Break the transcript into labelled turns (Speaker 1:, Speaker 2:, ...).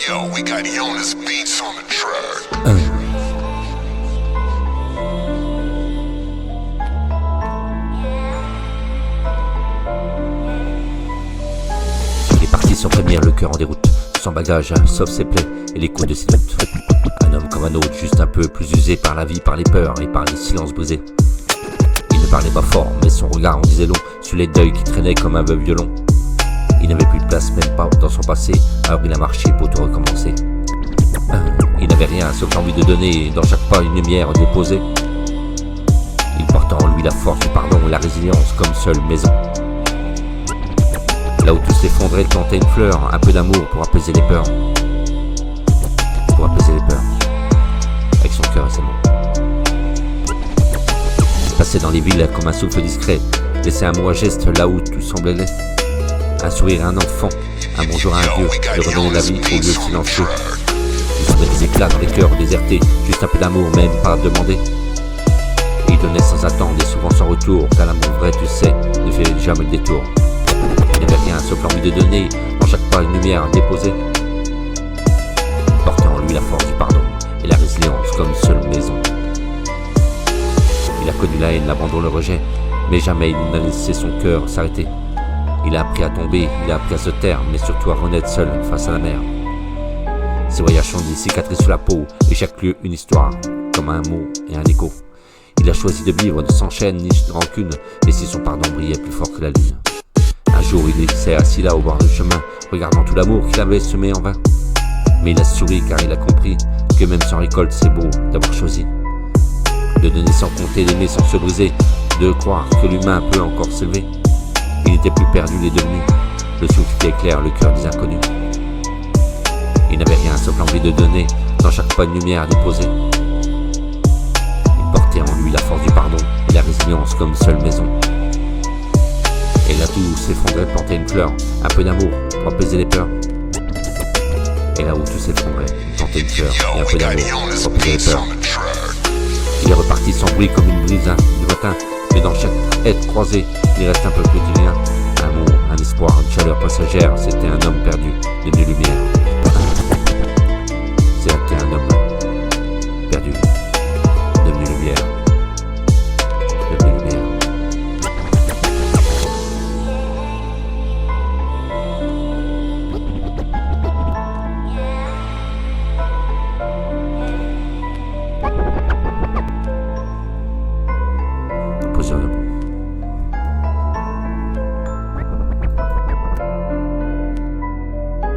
Speaker 1: Yo, we got Jonas Beats on the track.
Speaker 2: Il est parti sans prévenir, le cœur en déroute, sans bagage, sauf ses plaies et les coups de ses doutes. Un homme comme un autre, juste un peu plus usé par la vie, par les peurs et par les silences brisés. Il ne parlait pas fort, mais son regard en disait long sur les deuils qui traînaient comme un veuve violon. Il n'avait plus de place, même pas dans son passé, alors il a marché pour tout recommencer. Il n'avait rien, sauf l'envie de donner, dans chaque pas une lumière déposée. Il portait en lui la force du pardon et la résilience comme seule maison. Là où tout s'effondrait, il plantait une fleur, un peu d'amour pour apaiser les peurs. Pour apaiser les peurs, avec son cœur et ses mots. Il passait dans les villes comme un souffle discret, laissait un mot à geste là où tout semblait laid. Un sourire à un enfant, un bonjour à un vieux, de redonner la vie au lieu silencieux. Il semblait des éclats dans les cœurs désertés, juste un peu d'amour, même pas demandé. Et il donnait sans attendre et souvent sans retour, car l'amour vrai, tu sais, ne fait jamais le détour. Il n'avait rien sauf l'envie de donner, dans chaque pas une lumière déposée. Il portait en lui la force du pardon et la résilience comme seule maison. Il a connu la haine, l'abandon, le rejet, mais jamais il n'a laissé son cœur s'arrêter. Il a appris à tomber, il a appris à se taire, mais surtout à renaître seul face à la mer. Ses voyages sont des cicatrices sur la peau, et chaque lieu une histoire, comme un mot et un écho. Il a choisi de vivre de sans chaîne ni de rancune, et si son pardon brillait plus fort que la lune. Un jour il s'est assis là au bord du chemin, regardant tout l'amour qu'il avait semé en vain. Mais il a souri car il a compris que même sans récolte c'est beau d'avoir choisi de donner sans compter, d'aimer sans se briser, de croire que l'humain peut encore s'élever. Il n'était plus perdu, il est devenu le souffle qui éclaire le cœur des inconnus. Il n'avait rien sauf l'envie de donner, dans chaque pas une lumière déposée. Il portait en lui la force du pardon et la résilience comme seule maison. Et là tout s'effondrait, plantait une fleur, un peu d'amour pour apaiser les peurs. Et là où tout s'effondrait, plantait une fleur et un peu d'amour pour apaiser les peurs. Il est reparti sans bruit comme une brise du matin, mais dans chaque être croisé, il reste un peu quotidien. Un mot, un espoir, une chaleur passagère, c'était un homme perdu, devenu lumière.